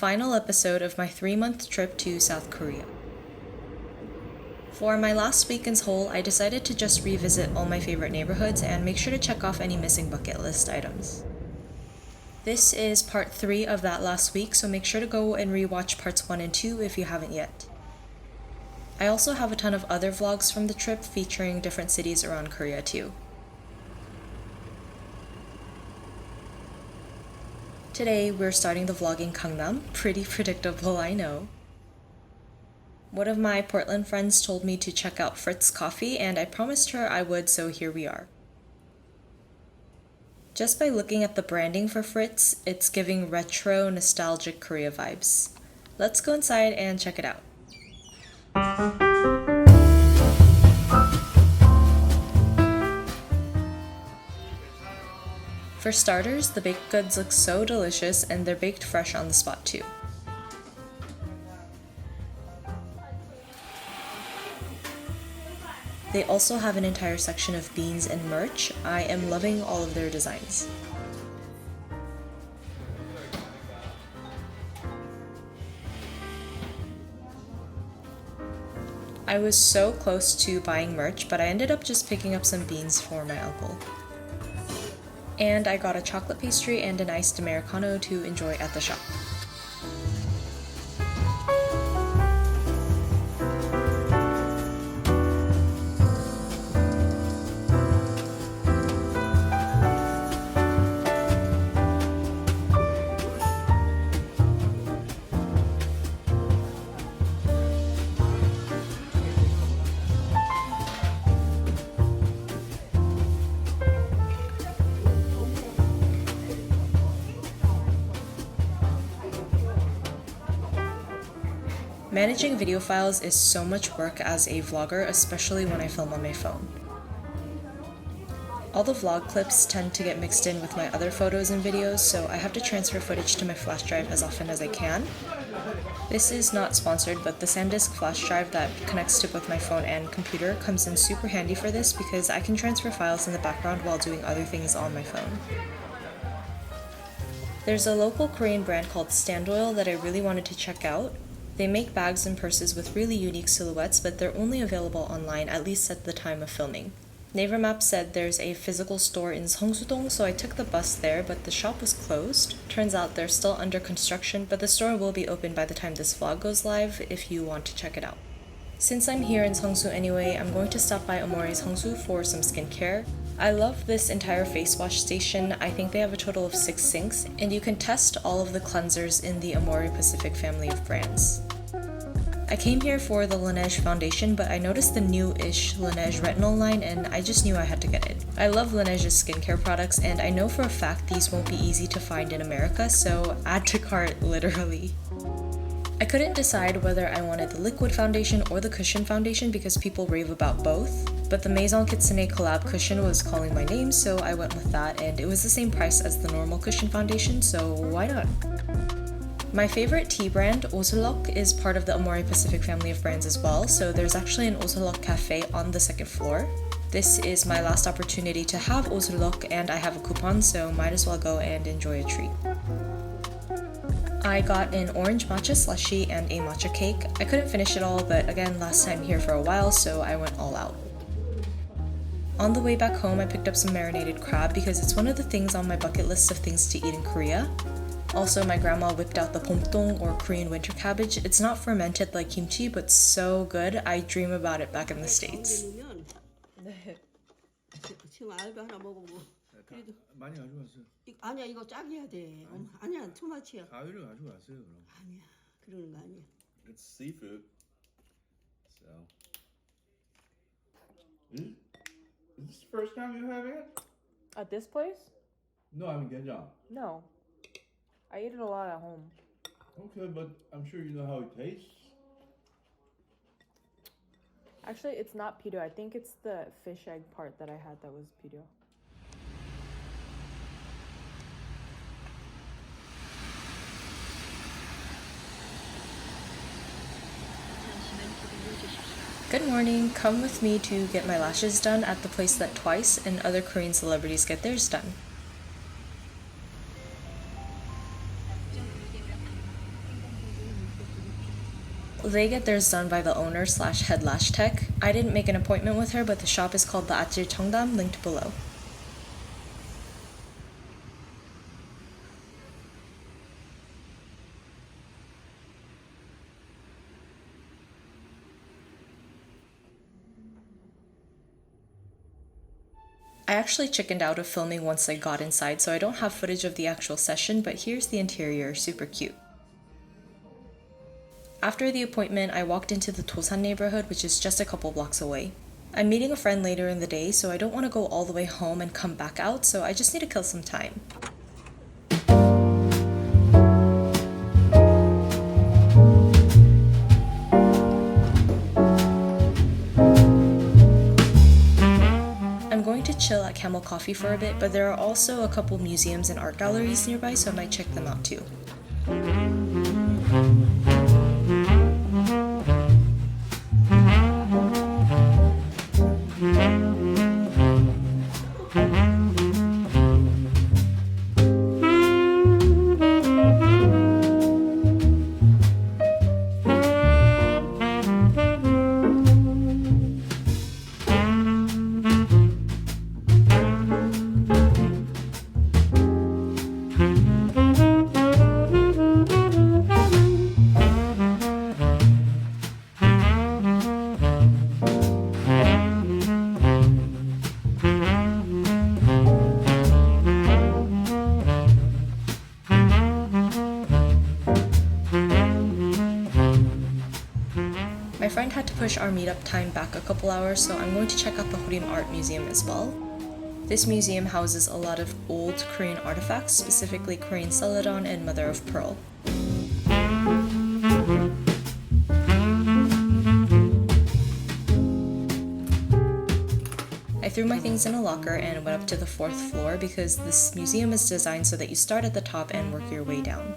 final episode of my 3-month trip to South Korea. For my last week in Seoul, I decided to just revisit all my favorite neighborhoods and make sure to check off any missing bucket list items. This is part 3 of that last week, so make sure to go and rewatch parts 1 and 2 if you haven't yet. I also have a ton of other vlogs from the trip featuring different cities around Korea too. Today, we're starting the vlog in Gangnam. Pretty predictable, I know. One of my Portland friends told me to check out Fritz Coffee, and I promised her I would, so here we are. Just by looking at the branding for Fritz, it's giving retro, nostalgic Korea vibes. Let's go inside and check it out. For starters, the baked goods look so delicious and they're baked fresh on the spot too. They also have an entire section of beans and merch. I am loving all of their designs. I was so close to buying merch, but I ended up just picking up some beans for my uncle. And I got a chocolate pastry and an iced Americano to enjoy at the shop. Managing video files is so much work as a vlogger, especially when I film on my phone. All the vlog clips tend to get mixed in with my other photos and videos, so I have to transfer footage to my flash drive as often as I can. This is not sponsored, but the SanDisk flash drive that connects to both my phone and computer comes in super handy for this because I can transfer files in the background while doing other things on my phone. There's a local Korean brand called Standoil that I really wanted to check out. They make bags and purses with really unique silhouettes, but they're only available online, at least at the time of filming. Naver Maps said there's a physical store in Seongsu, so I took the bus there, but the shop was closed. Turns out they're still under construction, but the store will be open by the time this vlog goes live if you want to check it out. Since I'm here in Seongsu anyway, I'm going to stop by Amore's Seongsu for some skincare. I love this entire face wash station. I think they have a total of 6 sinks, and you can test all of the cleansers in the Amore Pacific family of brands. I came here for the Laneige foundation, but I noticed the new-ish Laneige retinol line and I just knew I had to get it. I love Laneige's skincare products, and I know for a fact these won't be easy to find in America, so add to cart literally. I couldn't decide whether I wanted the liquid foundation or the cushion foundation because people rave about both, but the Maison Kitsune collab cushion was calling my name, so I went with that, and it was the same price as the normal cushion foundation, so why not? My favorite tea brand, Osulloc, is part of the Amore Pacific family of brands as well, so there's actually an Osulloc cafe on the 2nd floor. This is my last opportunity to have Osulloc, and I have a coupon, so might as well go and enjoy a treat. I got an orange matcha slushie and a matcha cake. I couldn't finish it all, but again, last time here for a while, so I went all out. On the way back home, I picked up some marinated crab because it's one of the things on my bucket list of things to eat in Korea. Also, my grandma whipped out the pomtong, or Korean winter cabbage. It's not fermented like kimchi, but so good. I dream about it back in the States. 지금 알바 하나 먹어보고. 그래도 많이 가져왔어요. 아니야, 이거 짝이야 돼. 아니야, 투마치야. 가위를 가져왔어요, 그럼. 아니야, 그러는 거 아니야. It's seafood. So. Is this the first time you have it? At this place? No, I mean Gangnam. No. I eat it a lot at home. Okay, but I'm sure you know how it tastes. Actually, it's not pito. I think it's the fish egg part that I had that was pito. Good morning. Come with me to get my lashes done at the place that Twice and other Korean celebrities get theirs done. They get theirs done by the owner slash head lash tech. I didn't make an appointment with her, but the shop is called the Achil Cheongdam, linked below. I actually chickened out of filming once I got inside, so I don't have footage of the actual session, but here's the interior, super cute. After the appointment, I walked into the Dosan neighborhood, which is just a couple blocks away. I'm meeting a friend later in the day, so I don't want to go all the way home and come back out, so I just need to kill some time. I'm going to chill at Camel Coffee for a bit, but there are also a couple museums and art galleries nearby, so I might check them out too. My friend had to push our meetup time back a couple hours, so I'm going to check out the Horim Art Museum as well. This museum houses a lot of old Korean artifacts, specifically Korean celadon and mother of pearl. I threw my things in a locker and went up to the 4th floor because this museum is designed so that you start at the top and work your way down.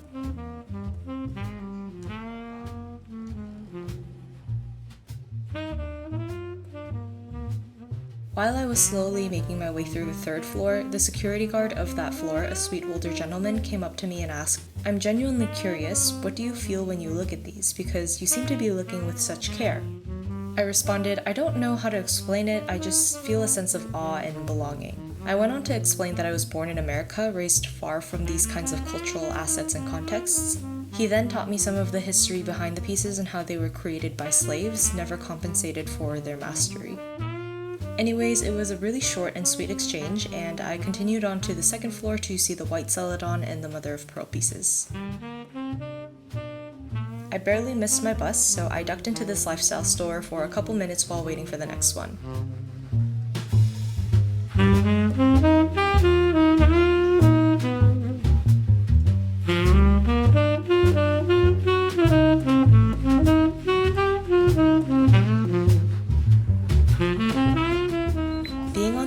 While I was slowly making my way through the 3rd floor, the security guard of that floor, a sweet older gentleman, came up to me and asked, "I'm genuinely curious, what do you feel when you look at these? Because you seem to be looking with such care." I responded, "I don't know how to explain it, I just feel a sense of awe and belonging." I went on to explain that I was born in America, raised far from these kinds of cultural assets and contexts. He then taught me some of the history behind the pieces and how they were created by slaves, never compensated for their mastery. Anyways, it was a really short and sweet exchange, and I continued on to the 2nd floor to see the white celadon and the mother of pearl pieces. I barely missed my bus, so I ducked into this lifestyle store for a couple minutes while waiting for the next one.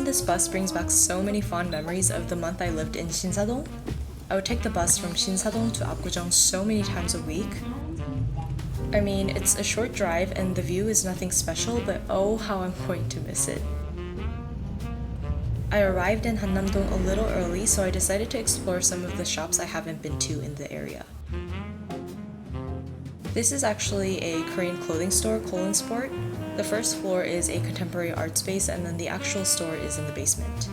This bus brings back so many fond memories of the month I lived in Shinsadong. I would take the bus from Shinsadong to Apgujeong so many times a week. I mean, it's a short drive and the view is nothing special, but oh how I'm going to miss it. I arrived in Hannam-dong a little early, so I decided to explore some of the shops I haven't been to in the area. This is actually a Korean clothing store, Kolon Sport. The 1st floor is a contemporary art space, and then the actual store is in the basement.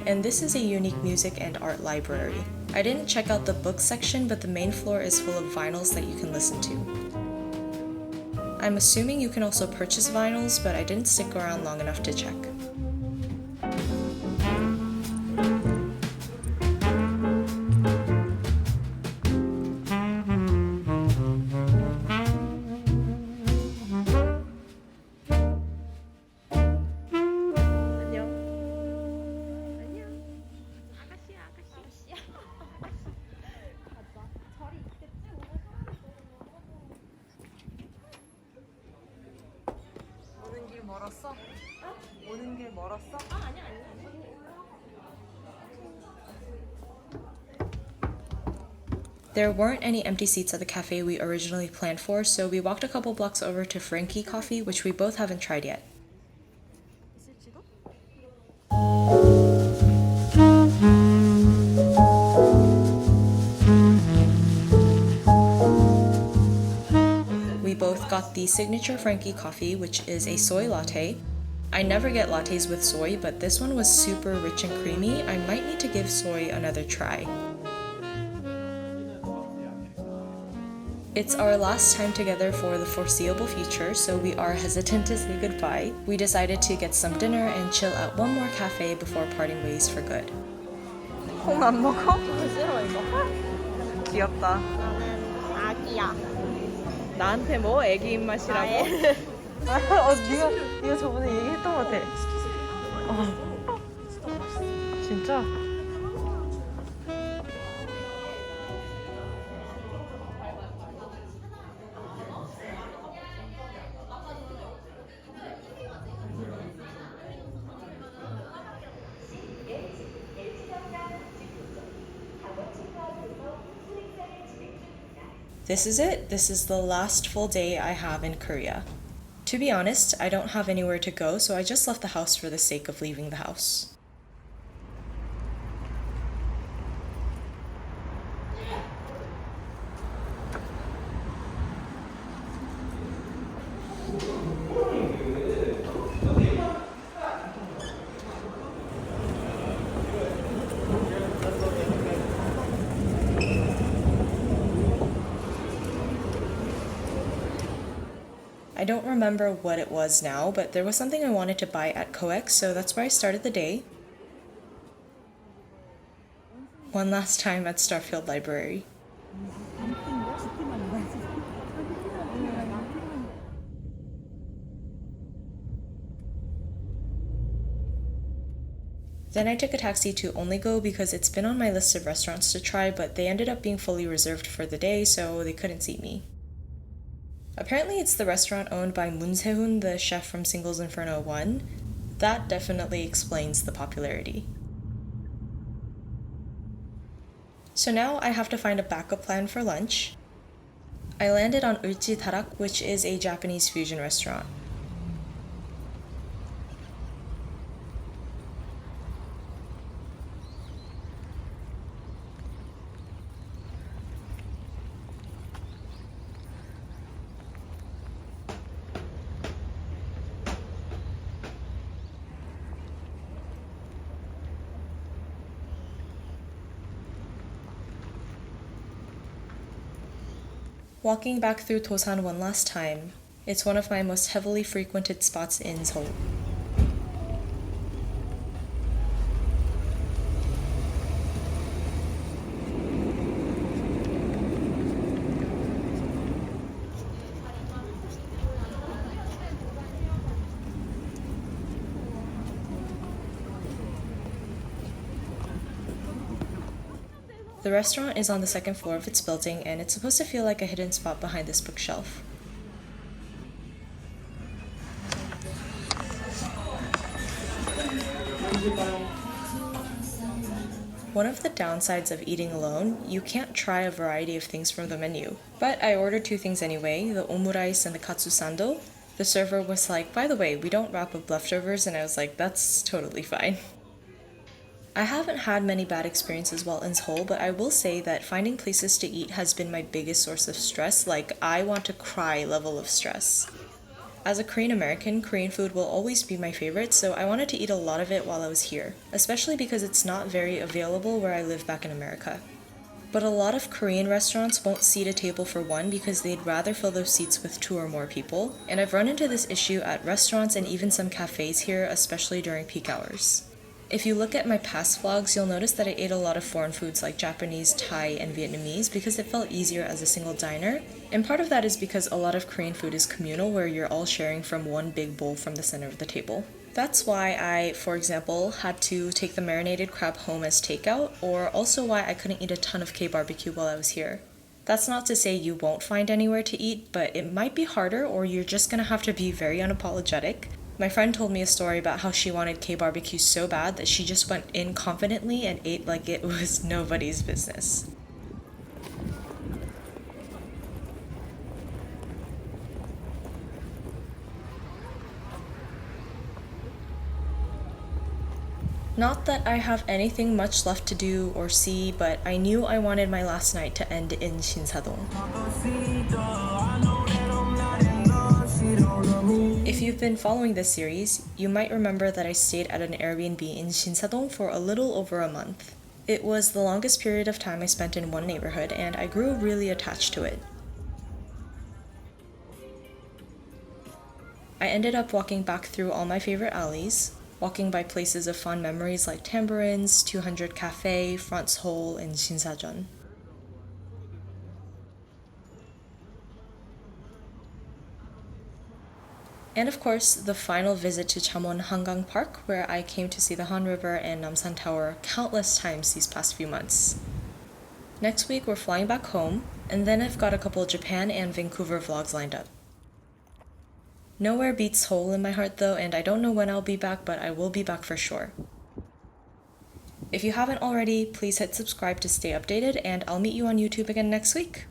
And this is a unique music and art library. I didn't check out the book section, but the main floor is full of vinyls that you can listen to. I'm assuming you can also purchase vinyls, but I didn't stick around long enough to check. 멀었어? 오는 길 멀었어? There weren't any empty seats at the cafe we originally planned for, so we walked a couple blocks over to Frankie Coffee, which we both haven't tried yet. 있을지도? We both got the signature Frankie Coffee, which is a soy latte. I never get lattes with soy, but this one was super rich and creamy. I might need to give soy another try. It's our last time together for the foreseeable future, so we are hesitant to say goodbye. We decided to get some dinner and chill at one more cafe before parting ways for good. 콩 안 먹어? 싫어 이거. 귀엽다. 나는 아기야. 나한테 뭐 애기 입맛이라고? 네가 저번에 얘기했던 것 같아. 진짜? This is it. This is the last full day I have in Korea. To be honest, I don't have anywhere to go, so I just left the house for the sake of leaving the house. I don't remember what it was now, but there was something I wanted to buy at COEX, so that's where I started the day. One last time at Starfield Library. Then I took a taxi to Only Go because it's been on my list of restaurants to try, but they ended up being fully reserved for the day, so they couldn't seat me. Apparently it's the restaurant owned by Moon Se-hoon, the chef from Singles Inferno 1. That definitely explains the popularity. So now I have to find a backup plan for lunch. I landed on Eulji Darak, which is a Japanese fusion restaurant. Walking back through Dosan one last time, it's one of my most heavily frequented spots in Seoul. The restaurant is on the second floor of its building, and it's supposed to feel like a hidden spot behind this bookshelf. One of the downsides of eating alone, you can't try a variety of things from the menu. But I ordered two things anyway, the omurice and the katsu sando. The server was like, by the way, we don't wrap up leftovers, and I was like, that's totally fine. I haven't had many bad experiences while in Seoul, but I will say that finding places to eat has been my biggest source of stress, like I want to cry level of stress. As a Korean American, Korean food will always be my favorite, so I wanted to eat a lot of it while I was here, especially because it's not very available where I live back in America. But a lot of Korean restaurants won't seat a table for one because they'd rather fill those seats with 2 or more people, and I've run into this issue at restaurants and even some cafes here, especially during peak hours. If you look at my past vlogs, you'll notice that I ate a lot of foreign foods like Japanese, Thai, and Vietnamese because it felt easier as a single diner, and part of that is because a lot of Korean food is communal where you're all sharing from one big bowl from the center of the table. That's why I, for example, had to take the marinated crab home as takeout, or also why I couldn't eat a ton of K-barbecue while I was here. That's not to say you won't find anywhere to eat, but it might be harder or you're just gonna have to be very unapologetic. My friend told me a story about how she wanted K-barbecue so bad that she just went in confidently and ate like it was nobody's business. Not that I have anything much left to do or see, but I knew I wanted my last night to end in Shinsadong. If you've been following this series, you might remember that I stayed at an Airbnb in Shinsadong for a little over a month. It was the longest period of time I spent in one neighborhood, and I grew really attached to it. I ended up walking back through all my favorite alleys, walking by places of fond memories like Tambourines, 200 Cafe, Front Seoul, and Shinsajeon. And of course, the final visit to Jamwon HanGang Park, where I came to see the Han River and Namsan Tower countless times these past few months. Next week, we're flying back home, and then I've got a couple Japan and Vancouver vlogs lined up. Nowhere beats Seoul in my heart though, and I don't know when I'll be back, but I will be back for sure. If you haven't already, please hit subscribe to stay updated, and I'll meet you on YouTube again next week.